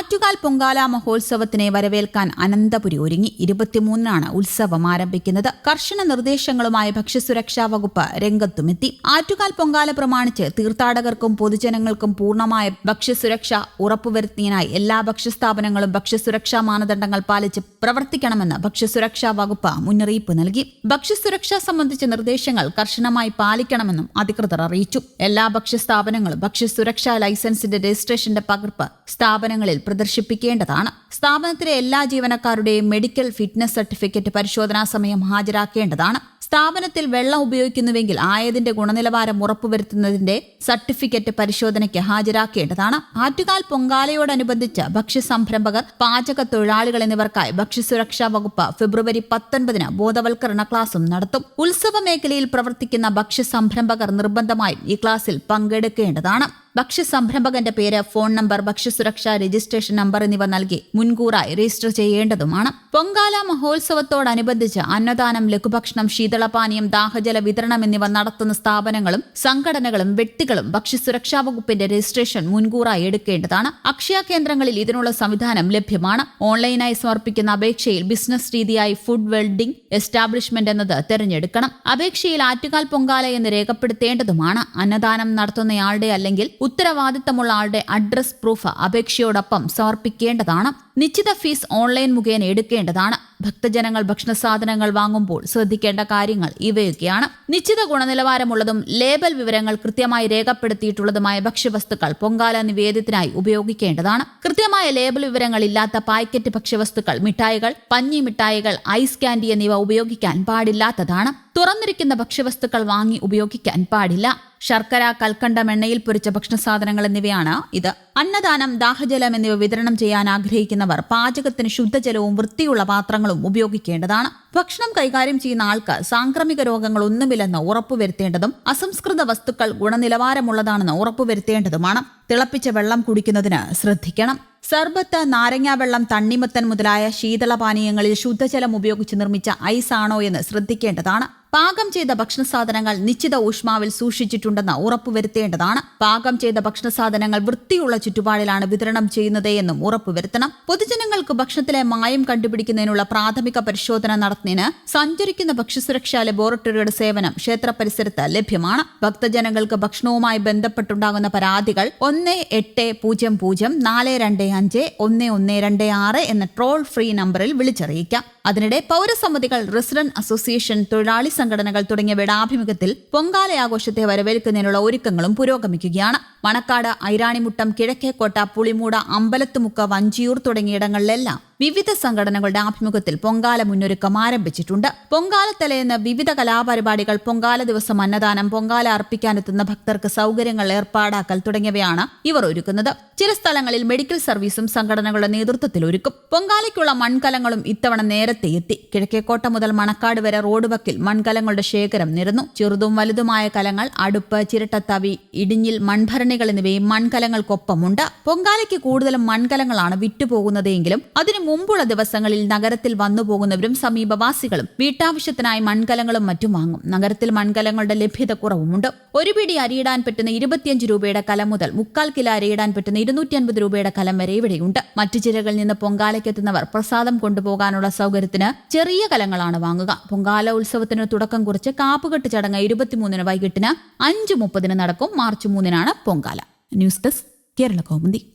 ആറ്റുകാൽ പൊങ്കാല മഹോത്സവത്തിനെ വരവേൽക്കാൻ അനന്തപുരി ഒരുങ്ങി. 23-നാണ് ഉത്സവം ആരംഭിക്കുന്നത്. കർശന നിർദ്ദേശങ്ങളുമായി ഭക്ഷ്യസുരക്ഷാ വകുപ്പ് രംഗത്തുമെത്തി. ആറ്റുകാൽ പൊങ്കാല പ്രമാണിച്ച് തീർത്ഥാടകർക്കും പൊതുജനങ്ങൾക്കും പൂർണ്ണമായ ഭക്ഷ്യസുരക്ഷ ഉറപ്പുവരുത്തുന്നതിനായി എല്ലാ ഭക്ഷ്യസ്ഥാപനങ്ങളും ഭക്ഷ്യസുരക്ഷാ മാനദണ്ഡങ്ങൾ പാലിച്ച് പ്രവർത്തിക്കണമെന്ന് ഭക്ഷ്യസുരക്ഷാ വകുപ്പ് മുന്നറിയിപ്പ് നൽകി. ഭക്ഷ്യസുരക്ഷ സംബന്ധിച്ച നിർദ്ദേശങ്ങൾ കർശനമായി പാലിക്കണമെന്നും അധികൃതർ അറിയിച്ചു. എല്ലാ ഭക്ഷ്യസ്ഥാപനങ്ങളും ഭക്ഷ്യസുരക്ഷാ ലൈസൻസിന്റെ രജിസ്ട്രേഷന്റെ പകർപ്പ് സ്ഥാപനങ്ങളിൽ പ്രദർശിപ്പിക്കേണ്ടതാണ്. സ്ഥാപനത്തിലെ എല്ലാ ജീവനക്കാരുടെയും മെഡിക്കൽ ഫിറ്റ്നസ് സർട്ടിഫിക്കറ്റ് പരിശോധനാ സമയം ഹാജരാക്കേണ്ടതാണ്. സ്ഥാപനത്തിൽ വെള്ളം ഉപയോഗിക്കുന്നുവെങ്കിൽ ആയതിന്റെ ഗുണനിലവാരം ഉറപ്പുവരുത്തുന്നതിന്റെ സർട്ടിഫിക്കറ്റ് പരിശോധനയ്ക്ക് ഹാജരാക്കേണ്ടതാണ്. ആറ്റുകാൽ പൊങ്കാലയോടനുബന്ധിച്ച് ഭക്ഷ്യസംരംഭകർ, പാചക തൊഴിലാളികൾ എന്നിവർക്കായി ഭക്ഷ്യസുരക്ഷാ വകുപ്പ് ഫെബ്രുവരി 19-ന് ബോധവൽക്കരണ ക്ലാസും നടത്തും. ഉത്സവ മേഖലയിൽ പ്രവർത്തിക്കുന്ന ഭക്ഷ്യസംരംഭകർ നിർബന്ധമായും ഈ ക്ലാസിൽ പങ്കെടുക്കേണ്ടതാണ്. ഭക്ഷ്യസംരംഭകന്റെ പേര്, ഫോൺ നമ്പർ, ഭക്ഷ്യസുരക്ഷാ രജിസ്ട്രേഷൻ നമ്പർ എന്നിവ നൽകി മുൻകൂറായി രജിസ്റ്റർ ചെയ്യേണ്ടതുമാണ്. പൊങ്കാല മഹോത്സവത്തോടനുബന്ധിച്ച് അന്നദാനം, ലഘുഭക്ഷണം, ശീതളപാനീയം, ദാഹജല വിതരണം എന്നിവ നടത്തുന്ന സ്ഥാപനങ്ങളും സംഘടനകളും വ്യക്തികളും ഭക്ഷ്യസുരക്ഷാ വകുപ്പിന്റെ രജിസ്ട്രേഷൻ മുൻകൂറായി എടുക്കേണ്ടതാണ്. അക്ഷയ കേന്ദ്രങ്ങളിൽ ഇതിനുള്ള സംവിധാനം ലഭ്യമാണ്. ഓൺലൈനായി സമർപ്പിക്കുന്ന അപേക്ഷയിൽ ബിസിനസ് രീതിയായി ഫുഡ് വെൽഡിംഗ് എസ്റ്റാബ്ലിഷ്മെന്റ് എന്നത് തിരഞ്ഞെടുക്കണം. അപേക്ഷയിൽ ആറ്റുകാൽ പൊങ്കാല എന്ന് രേഖപ്പെടുത്തേണ്ടതുമാണ്. അന്നദാനം നടത്തുന്നയാളുടെ അല്ലെങ്കിൽ ഉത്തരവാദിത്തമുള്ള ആളുടെ അഡ്രസ് പ്രൂഫ് അപേക്ഷയോടൊപ്പം സമർപ്പിക്കേണ്ടതാണ്. നിശ്ചിത ഫീസ് ഓൺലൈൻ മുഖേന എടുക്കേണ്ടതാണ്. ഭക്തജനങ്ങൾ ഭക്ഷണസാധനങ്ങൾ വാങ്ങുമ്പോൾ ശ്രദ്ധിക്കേണ്ട കാര്യങ്ങൾ ഇവയൊക്കെയാണ്. നിശ്ചിത ഗുണനിലവാരമുള്ളതും ലേബൽ വിവരങ്ങൾ കൃത്യമായി രേഖപ്പെടുത്തിയിട്ടുള്ളതുമായ ഭക്ഷ്യവസ്തുക്കൾ പൊങ്കാല നിവേദ്യത്തിനായി ഉപയോഗിക്കേണ്ടതാണ്. കൃത്യമായ ലേബൽ വിവരങ്ങൾ ഇല്ലാത്ത പാക്കറ്റ് ഭക്ഷ്യവസ്തുക്കൾ, മിഠായികൾ, പഞ്ഞി മിഠായികൾ, ഐസ് കാൻഡി എന്നിവ ഉപയോഗിക്കാൻ പാടില്ലാത്തതാണ്. തുറന്നിരിക്കുന്ന ഭക്ഷ്യവസ്തുക്കൾ വാങ്ങി ഉപയോഗിക്കാൻ പാടില്ല. ശർക്കര, കൽക്കണ്ടം, എണ്ണയിൽ പൊരിച്ച ഭക്ഷണസാധനങ്ങൾ എന്നിവയാണ് ഇത്. അന്നദാനം, ദാഹജലം എന്നിവ വിതരണം ചെയ്യാൻ ആഗ്രഹിക്കുന്നവർ പാചകത്തിന് ശുദ്ധജലവും വൃത്തിയുള്ള പാത്രങ്ങളും ഉപയോഗിക്കേണ്ടതാണ്. ഭക്ഷണം കൈകാര്യം ചെയ്യുന്ന ആൾക്ക് സാംക്രമിക രോഗങ്ങളൊന്നുമില്ലെന്ന് ഉറപ്പുവരുത്തേണ്ടതും അസംസ്കൃത വസ്തുക്കൾ ഗുണനിലവാരമുള്ളതാണെന്ന് ഉറപ്പുവരുത്തേണ്ടതുമാണ്. തിളപ്പിച്ച വെള്ളം കുടിക്കുന്നതിന് ശ്രദ്ധിക്കണം. സർബത്ത്, നാരങ്ങാവെള്ളം, തണ്ണിമത്തൻ മുതലായ ശീതളപാനീയങ്ങളിൽ ശുദ്ധജലം ഉപയോഗിച്ച് നിർമ്മിച്ച ഐസ് ആണോ എന്ന് ശ്രദ്ധിക്കേണ്ടതാണ്. പാകം ചെയ്ത ഭക്ഷണസാധനങ്ങൾ നിശ്ചിത ഊഷ്മാവിൽ സൂക്ഷിച്ചിട്ടുണ്ടെന്ന് ഉറപ്പുവരുത്തേണ്ടതാണ്. പാകം ചെയ്ത ഭക്ഷണസാധനങ്ങൾ വൃത്തിയുള്ള ചുറ്റുപാടിലാണ് വിതരണം ചെയ്യുന്നത് എന്നും ഉറപ്പുവരുത്തണം. പൊതുജനങ്ങൾക്ക് ഭക്ഷണത്തിലെ മായം കണ്ടുപിടിക്കുന്നതിനുള്ള പ്രാഥമിക പരിശോധന നടത്തുന്നതിന് സഞ്ചരിക്കുന്ന ഭക്ഷ്യസുരക്ഷാ ലബോറട്ടറിയുടെ സേവനം ക്ഷേത്ര പരിസരത്ത് ലഭ്യമാണ്. ഭക്തജനങ്ങൾക്ക് ഭക്ഷണവുമായി ബന്ധപ്പെട്ടുണ്ടാകുന്ന പരാതികൾ 1800-425-1126 എന്ന ടോൾ ഫ്രീ നമ്പറിൽ വിളിച്ചറിയിക്കാം. അതിനിടെ പൗരസമിതികൾ, റെസിഡന്റ് അസോസിയേഷൻ, തൊഴിലാളി സംഘടനകൾ തുടങ്ങിയവയുടെ ആഭിമുഖ്യത്തിൽ പൊങ്കാലയാഘോഷത്തെ വരവേൽക്കുന്നതിനുള്ള ഒരുക്കങ്ങളും പുരോഗമിക്കുകയാണ്. മണക്കാട്, ഐരാണിമുട്ടം, കിഴക്കേക്കോട്ട, പുളിമൂട, അമ്പലത്തുമുക്ക്, വഞ്ചിയൂർ തുടങ്ങിയിടങ്ങളിലെല്ലാം വിവിധ സംഘടനകളുടെ ആഭിമുഖ്യത്തിൽ പൊങ്കാല മുന്നൊരുക്കം ആരംഭിച്ചിട്ടുണ്ട്. പൊങ്കാല തലേന്ന് വിവിധ കലാപരിപാടികൾ, പൊങ്കാല ദിവസം അന്നദാനം, പൊങ്കാല അർപ്പിക്കാനെത്തുന്ന ഭക്തർക്ക് സൗകര്യങ്ങൾ ഏർപ്പാടാക്കൽ തുടങ്ങിയവയാണ് ഇവർ ഒരുക്കുന്നത്. ചില സ്ഥലങ്ങളിൽ മെഡിക്കൽ സർവീസും സംഘടനകളുടെ നേതൃത്വത്തിൽ ഒരുക്കും. പൊങ്കാലയ്ക്കുള്ള മൺകലങ്ങളും ഇത്തവണ നേരത്തെ എത്തി. കിഴക്കേക്കോട്ട മുതൽ മണക്കാട് വരെ റോഡ് വക്കിൽ മൺകലങ്ങളുടെ ശേഖരം നിരന്നു. ചെറുതും വലുതുമായ കലങ്ങൾ, അടുപ്പ്, ചിരട്ടത്തവി, ഇടിഞ്ഞിൽ, മൺഭരണികൾ എന്നിവയും മൺകലങ്ങൾക്കൊപ്പമുണ്ട്. പൊങ്കാലയ്ക്ക് കൂടുതലും മൺകലങ്ങളാണ് വിറ്റുപോകുന്നതെങ്കിലും അതിനു മുമ്പുള്ള ദിവസങ്ങളിൽ നഗരത്തിൽ വന്നുപോകുന്നവരും സമീപവാസികളും വീട്ടാവശ്യത്തിനായി മൺകലങ്ങളും മറ്റും വാങ്ങും. നഗരത്തിൽ മൺകലങ്ങളുടെ ലഭ്യത കുറവുമുണ്ട്. ഒരു പിടി അരിയിടാൻ പറ്റുന്ന 25 രൂപയുടെ കലം മുതൽ 3/4 കിലോ അരിയിടാൻ പറ്റുന്ന 250 രൂപയുടെ കലം വരെ ഇവിടെയുണ്ട്. മറ്റു ജില്ലകളിൽ നിന്ന് പൊങ്കാലയ്ക്കെത്തുന്നവർ പ്രസാദം കൊണ്ടുപോകാനുള്ള സൗകര്യത്തിന് ചെറിയ കലങ്ങളാണ് വാങ്ങുക. പൊങ്കാല ഉത്സവത്തിന് തുടക്കം കുറിച്ച് കാപ്പുകെട്ട് ചടങ്ങ് 23-ന് വൈകിട്ടിന് 5:30 നടക്കും. മാർച്ച് 3-നാണ് പൊങ്കാല. News desk, Kerala Kaumudi.